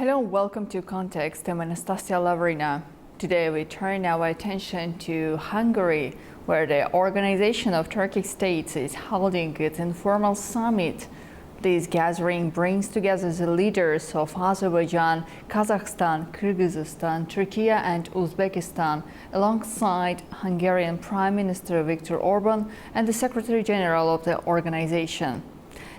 Hello and welcome to Context. I'm Anastasia Lavrina. Today we turn our attention to Hungary, where the Organization of Turkic States is holding its informal summit. This gathering brings together the leaders of Azerbaijan, Kazakhstan, Kyrgyzstan, Turkey and Uzbekistan, alongside Hungarian Prime Minister Viktor Orban and the Secretary General of the organization.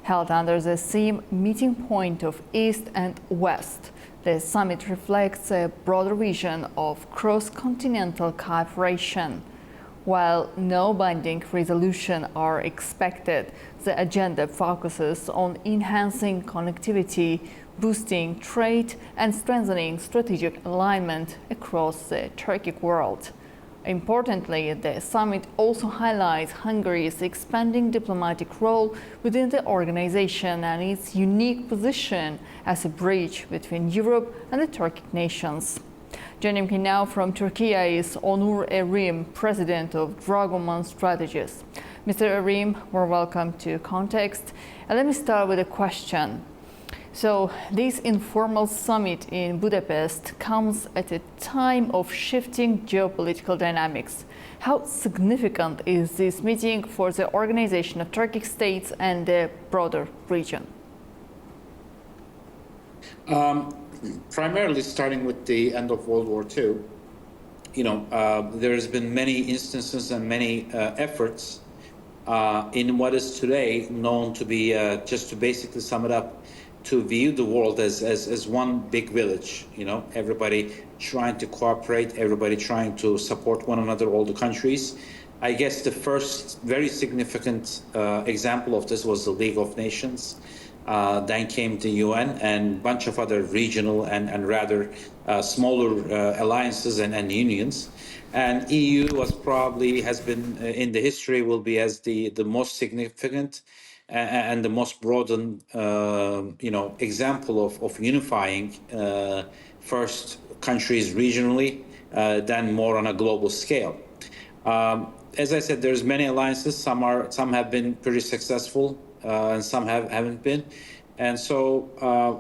Held under the same meeting point of East and West, the summit reflects a broader vision of cross-continental cooperation. While no binding resolutions are expected, the agenda focuses on enhancing connectivity, boosting trade, and strengthening strategic alignment across the Turkic world. Importantly, the summit also highlights Hungary's expanding diplomatic role within the organization and its unique position as a bridge between Europe and the Turkic nations. Joining me now from Turkey is Onur Erim, President of Dragoman Strategies. Mr. Erim, we're welcome to Context. And let me start with a question. So this informal summit in Budapest comes at a time of shifting geopolitical dynamics. How significant is this meeting for the Organization of Turkic States and the broader region? Primarily starting with the end of World War II, there's been many instances and many efforts in what is today known to be, just to basically sum it up, to view the world as one big village, everybody trying to cooperate, everybody trying to support one another, all the countries. I guess the first very significant example of this was the League of Nations. Then came the UN and a bunch of other regional and rather smaller alliances and unions. And EU has been in the history, will be as the most significant and the most broadened, example of unifying first countries regionally, then more on a global scale. As I said, there's many alliances. Some have been pretty successful, and some haven't been. And so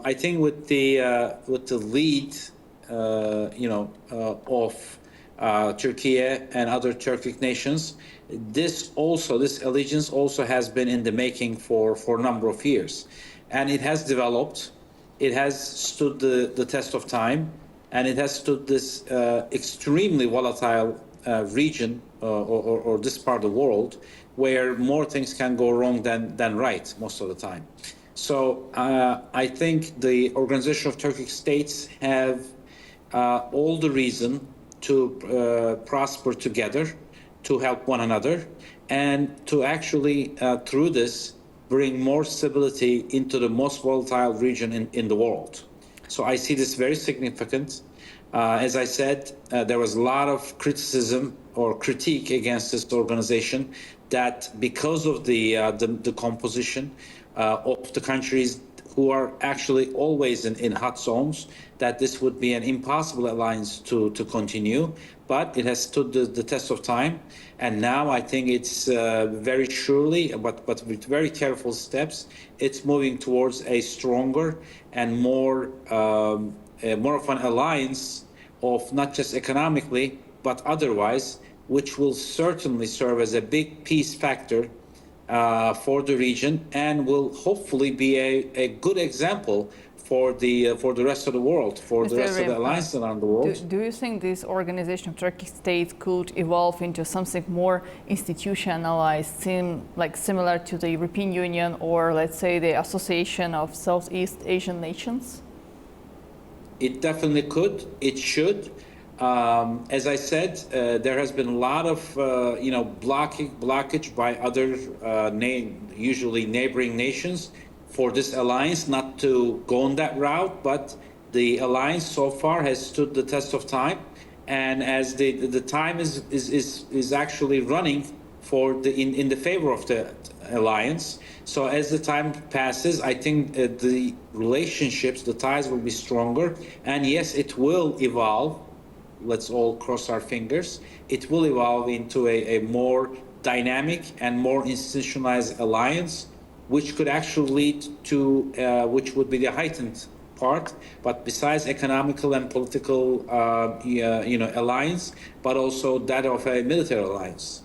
I think with the lead, of Turkey and other Turkic nations, this allegiance also has been in the making for a number of years, and it has developed. It has stood the test of time, and it has stood this extremely volatile region or this part of the world, where more things can go wrong than right most of the time. So I think the Organization of Turkic States have all the reason to prosper together, to help one another, and to actually, through this, bring more stability into the most volatile region in the world. So I see this very significant. As I said, there was a lot of criticism or critique against this organization, that because of the composition of the countries who are actually always in hot zones, that this would be an impossible alliance to continue. But it has stood the test of time, and now I think it's very surely, but with very careful steps, it's moving towards a stronger and more of an alliance of not just economically, but otherwise, which will certainly serve as a big peace factor for the region, and will hopefully be a good example for the rest of the world, for the rest of the alliance around the world. Do you think this Organization of Turkic States could evolve into something more institutionalized, similar to the European Union or, let's say, the Association of Southeast Asian Nations? It definitely could. It should. As I said, there has been a lot of blockage by other usually neighboring nations for this alliance not to go on that route, but the alliance so far has stood the test of time, and as the time is actually running in the favor of the alliance. So as the time passes, I think the relationships, the ties will be stronger, and yes, it will evolve. Let's all cross our fingers. It will evolve into a more dynamic and more institutionalized alliance, which could actually lead to, which would be the heightened part, but besides economical and political, alliance, but also that of a military alliance.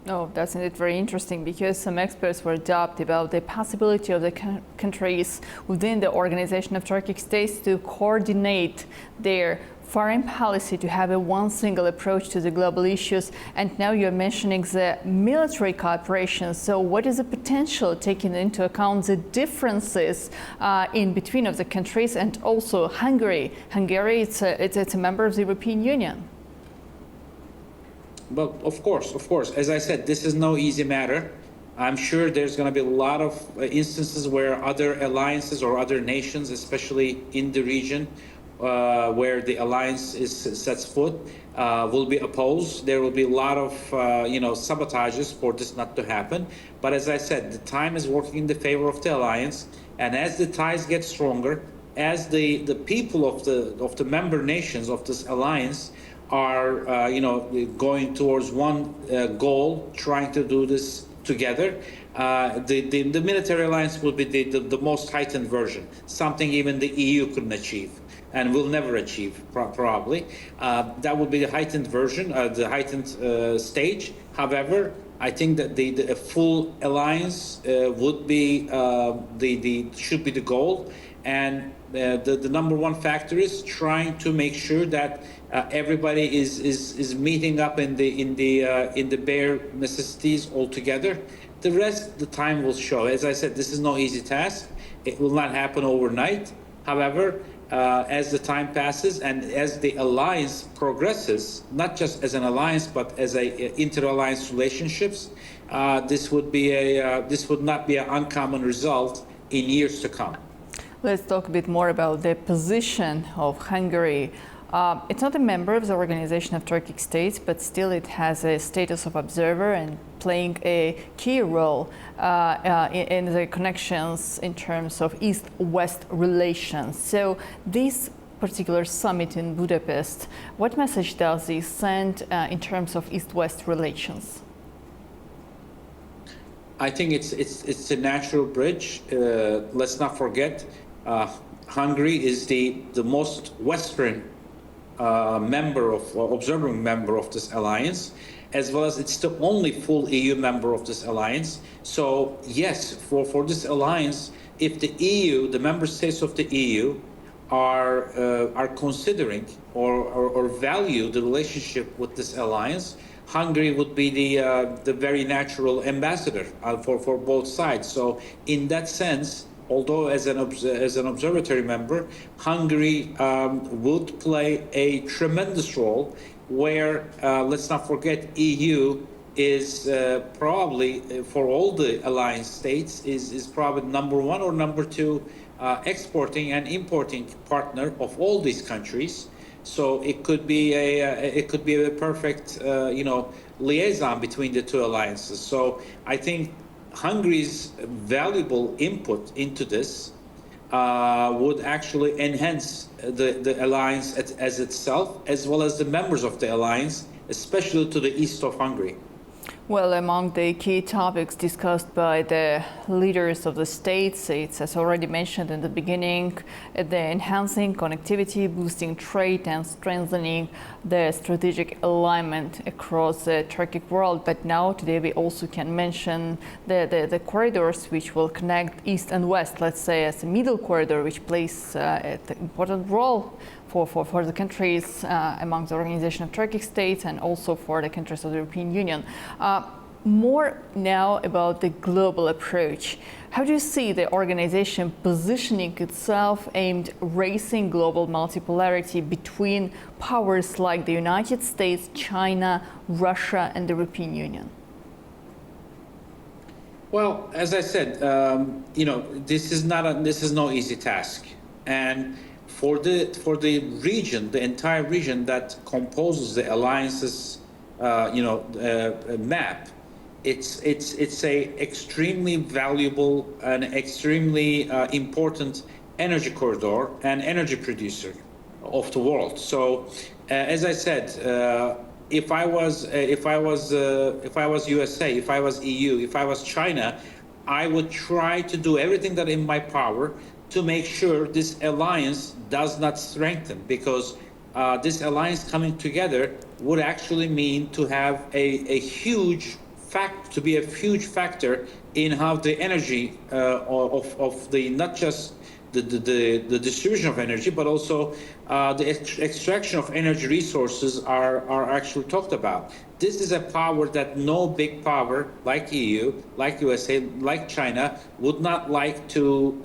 Oh, that's indeed very interesting, because some experts were doubted about the possibility of the countries within the Organization of Turkic States to coordinate their foreign policy, to have a one single approach to the global issues. And now you're mentioning the military cooperation. So what is the potential, taking into account the differences in between of the countries, and also Hungary? Hungary, it's a member of the European Union. Well, of course. As I said, this is no easy matter. I'm sure there's going to be a lot of instances where other alliances or other nations, especially in the region, where the alliance sets foot, will be opposed. There will be a lot of sabotages for this not to happen. But as I said, the time is working in the favor of the alliance, and as the ties get stronger, as the people of the member nations of this alliance are going towards one goal, trying to do this together, the military alliance will be the most heightened version, something even the EU couldn't achieve and will never achieve, probably. That would be the heightened version, the heightened stage. However, I think that the full alliance would be should be the goal, and the number one factor is trying to make sure that everybody is meeting up in the bare necessities all together. The rest, the time will show. As I said, this is no easy task. It will not happen overnight. However, as the time passes and as the alliance progresses, not just as an alliance but as a inter-alliance relationships, this would not be an uncommon result in years to come. Let's talk a bit more about the position of Hungary. It's not a member of the Organization of Turkic States, but still it has a status of observer and playing a key role in the connections in terms of East-West relations. So this particular summit in Budapest, what message does this send in terms of East-West relations? I think it's a natural bridge. Let's not forget, Hungary is the most Western observing member of this alliance, as well as it's the only full EU member of this alliance. So yes, for this alliance, if the EU, the member states of the EU, are considering or value the relationship with this alliance, Hungary would be the very natural ambassador for both sides. So in that sense, although as an observatory member, Hungary would play a tremendous role where, let's not forget, EU is probably, for all the alliance states, is probably number one or number two exporting and importing partner of all these countries. So it could be a perfect liaison between the two alliances. So I think Hungary's valuable input into this would actually enhance the alliance as itself, as well as the members of the alliance, especially to the east of Hungary. Well, among the key topics discussed by the leaders of the states, it's, as already mentioned in the beginning, the enhancing connectivity, boosting trade, and strengthening the strategic alignment across the Turkic world. But now, today, we also can mention the corridors which will connect east and west, let's say as a middle corridor, which plays an important role for the countries among the Organization of Turkic States and also for the countries of the European Union. More now about the global approach. How do you see the organization positioning itself aimed raising global multipolarity between powers like the United States, China, Russia, and the European Union? Well, as I said, this is no easy task, and for the region, the entire region that composes the alliance's map, it's a extremely valuable and extremely important energy corridor and energy producer of the world. So, as I said, if I was USA, if I was EU, if I was China, I would try to do everything that in my power to make sure this alliance does not strengthen, because this alliance coming together would actually mean to have a huge to be a huge factor in how the energy of the not just the distribution of energy, but also the extraction of energy resources are actually talked about. This is a power that no big power like EU, like USA, like China would not like to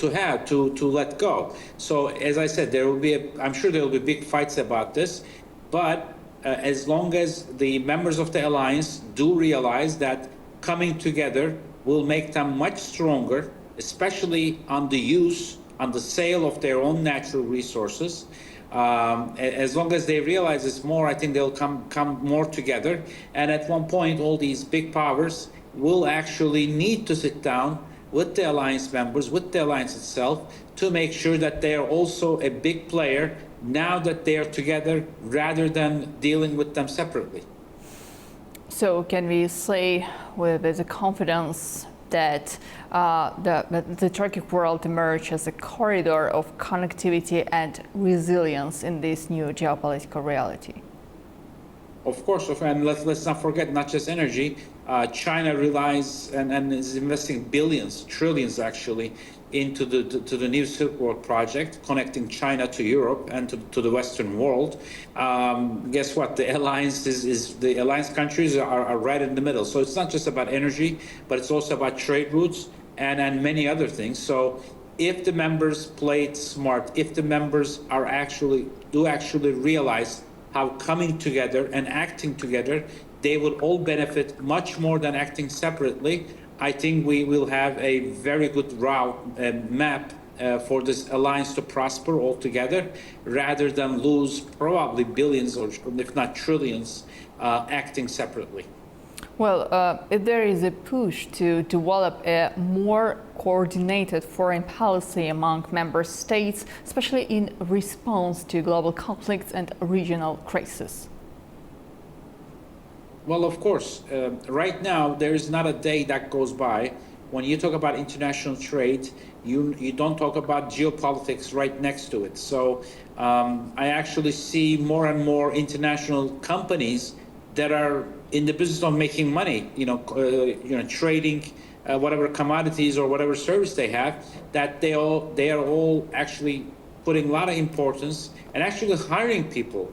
let go. So as I said, there will be I'm sure there will be big fights about this, but as long as the members of the alliance do realize that coming together will make them much stronger, especially on the sale of their own natural resources. As long as they realize this more, I think they'll come more together. And at one point, all these big powers will actually need to sit down with the alliance members, with the alliance itself, to make sure that they are also a big player now that they are together, rather than dealing with them separately. So can we say with the confidence that the Turkic world emerged as a corridor of connectivity and resilience in this new geopolitical reality? Of course, and let's not forget, not just energy. China relies and is investing billions, trillions actually, into the new Silk Road project, connecting China to Europe and to the Western world. Guess what? The alliance the alliance countries are right in the middle. So it's not just about energy, but it's also about trade routes and many other things. So if the members play it smart, if the members actually realize how coming together and acting together, they will all benefit much more than acting separately. I think we will have a very good map for this alliance to prosper altogether, rather than lose probably billions or if not trillions acting separately. Well, if there is a push to develop a more coordinated foreign policy among member states, especially in response to global conflicts and regional crises. Well, of course, right now there is not a day that goes by when you talk about international trade, you don't talk about geopolitics right next to it. So I actually see more and more international companies that are in the business of making money, trading whatever commodities or whatever service they have, that they are all actually putting a lot of importance and actually hiring people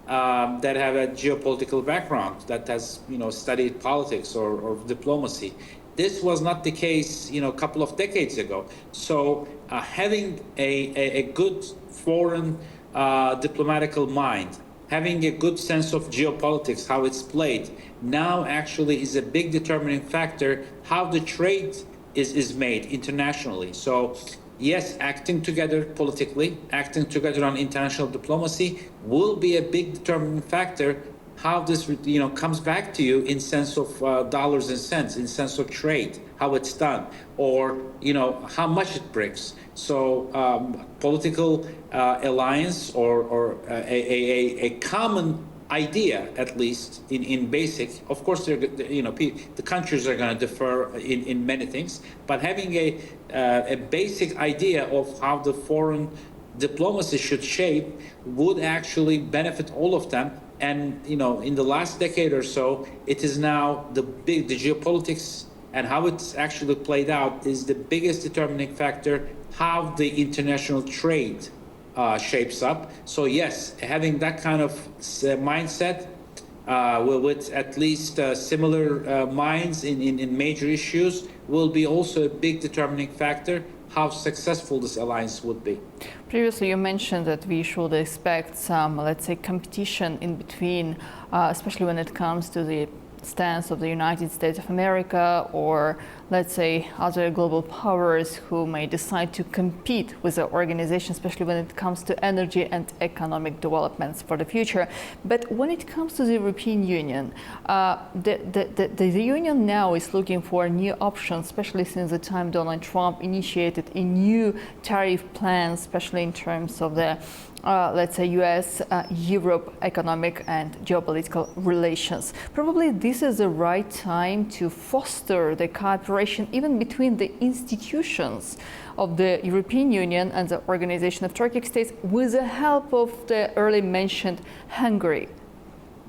that have a geopolitical background, that has studied politics or diplomacy. This was not the case a couple of decades ago. So having a good foreign diplomatical mind, having a good sense of geopolitics, how it's played, now actually is a big determining factor how the trade is made internationally. So yes, acting together politically, acting together on international diplomacy will be a big determining factor how this comes back to you in sense of dollars and cents, in sense of trade, how it's done, or how much it brings. So political alliance or a common idea, at least in basic. Of course, the countries are going to differ in many things, but having a basic idea of how the foreign diplomacy should shape would actually benefit all of them. And in the last decade or so, it is now the geopolitics and how it's actually played out is the biggest determining factor how the international trade shapes up. So yes, having that kind of mindset with at least similar minds in major issues will be also a big determining factor how successful this alliance would be. Previously, you mentioned that we should expect some, let's say, competition in between, especially when it comes to the stance of the United States of America or, let's say, other global powers who may decide to compete with the organization, especially when it comes to energy and economic developments for the future. But when it comes to the European Union, the Union now is looking for new options, especially since the time Donald Trump initiated a new tariff plan, especially in terms of the let's say US-Europe economic and geopolitical relations. Probably this is the right time to foster the cooperation cooperation even between the institutions of the European Union and the Organization of Turkic States with the help of the early mentioned Hungary?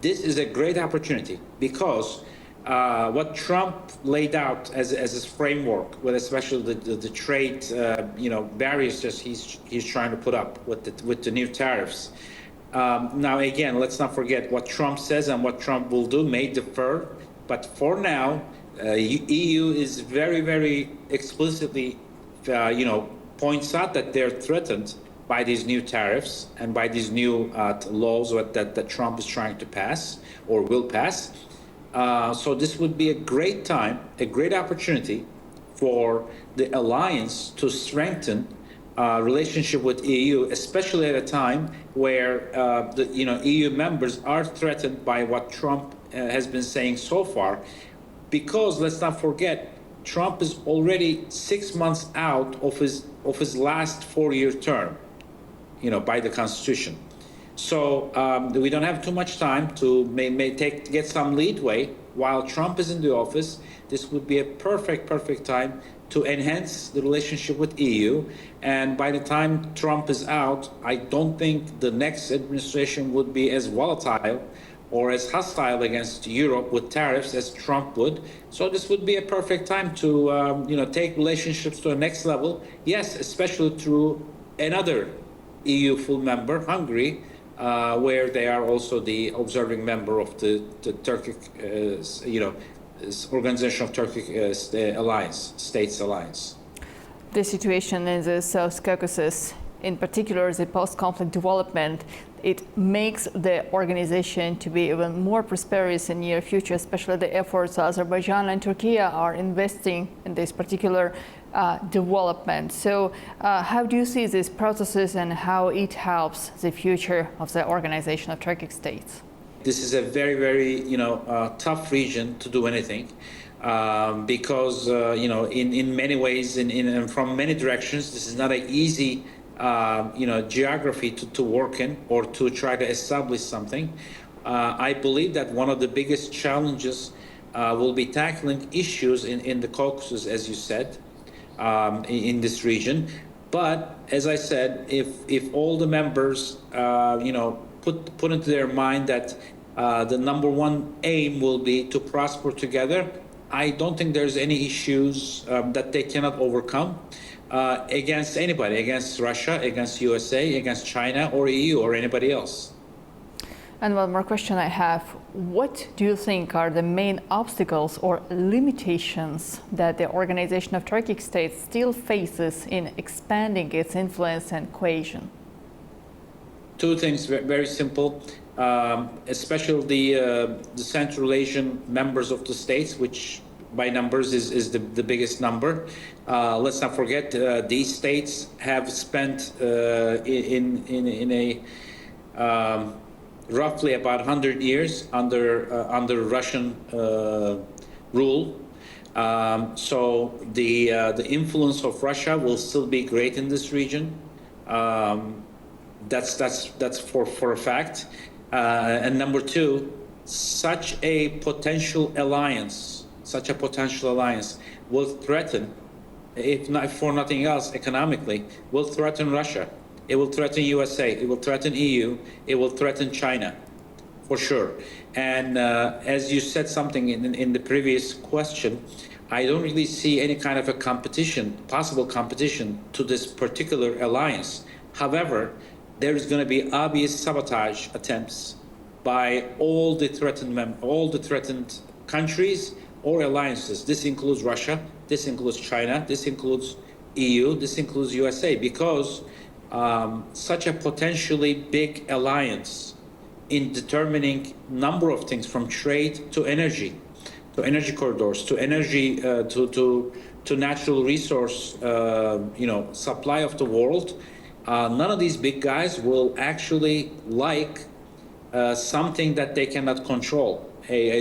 This is a great opportunity because what Trump laid out as his framework, with especially the trade barriers that he's trying to put up with the new tariffs. Now again, let's not forget what Trump says and what Trump will do may differ, but for now, EU is very explicitly points out that they're threatened by these new tariffs and by these new laws that Trump is trying to pass or will pass. So this would be a great time, a great opportunity for the alliance to strengthen relationship with EU, especially at a time where the EU members are threatened by what Trump has been saying so far. Because let's not forget, Trump is already 6 months out of his last 4-year term, by the Constitution. So we don't have too much time to get some leadway while Trump is in the office. This would be a perfect time to enhance the relationship with EU. And by the time Trump is out, I don't think the next administration would be as volatile or as hostile against Europe with tariffs as Trump would. So this would be a perfect time to take relationships to a next level. Yes, especially through another EU full member, Hungary, where they are also the observing member of the Turkic, Organization of Turkic States Alliance. The situation in the South Caucasus, in particular the post-conflict development, it makes the organization to be even more prosperous in the near future, especially the efforts Azerbaijan and Turkey are investing in this particular development. So how do you see these processes and how it helps the future of the Organization of Turkic States? This is a very tough region to do anything because in many ways and from many directions, this is not an easy geography to work in or to try to establish something. I believe that one of the biggest challenges will be tackling issues in the Caucasus, as you said, in this region. But as I said, if all the members, put into their mind that the number one aim will be to prosper together, I don't think there's any issues that they cannot overcome. Against anybody, against Russia, against USA, against China or EU or anybody else. And one more question I have. What do you think are the main obstacles or limitations that the Organization of Turkic States still faces in expanding its influence and cohesion? Two things, very simple, especially the Central Asian members of the states, which by numbers is the biggest number. Let's not forget these states have spent in a roughly about 100 years under Russian rule. So the influence of Russia will still be great in this region. That's for a fact. And number two, such a potential alliance will threaten, if not for nothing else, economically, will threaten Russia. It will threaten USA. It will threaten EU. It will threaten China, for sure. And as you said something in the previous question, I don't really see any kind of a possible competition to this particular alliance. However, there is going to be obvious sabotage attempts by all the threatened countries or alliances. This includes Russia, this includes China, this includes EU, this includes USA, because such a potentially big alliance in determining number of things from trade to energy corridors, to energy, to natural resource, supply of the world. None of these big guys will actually like something that they cannot control.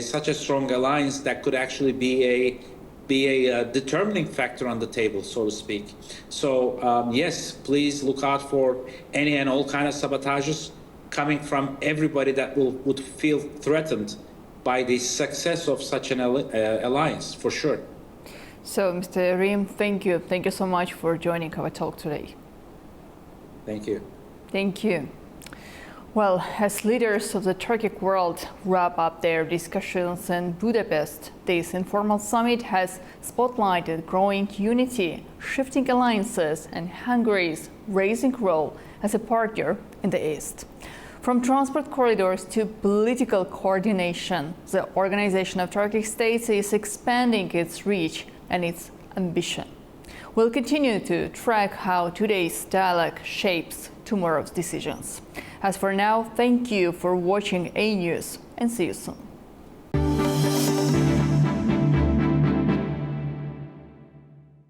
Such a strong alliance that could actually be a determining factor on the table, so to speak. So yes, please look out for any and all kind of sabotages coming from everybody that would feel threatened by the success of such an alliance, for sure. So, Mr. Rim, thank you. Thank you so much for joining our talk today. Thank you. Thank you. Well, as leaders of the Turkic world wrap up their discussions in Budapest, this informal summit has spotlighted growing unity, shifting alliances, and Hungary's rising role as a partner in the East. From transport corridors to political coordination, the Organization of Turkic States is expanding its reach and its ambition. We'll continue to track how today's dialogue shapes tomorrow's decisions. As for now, thank you for watching AnewZ and see you soon.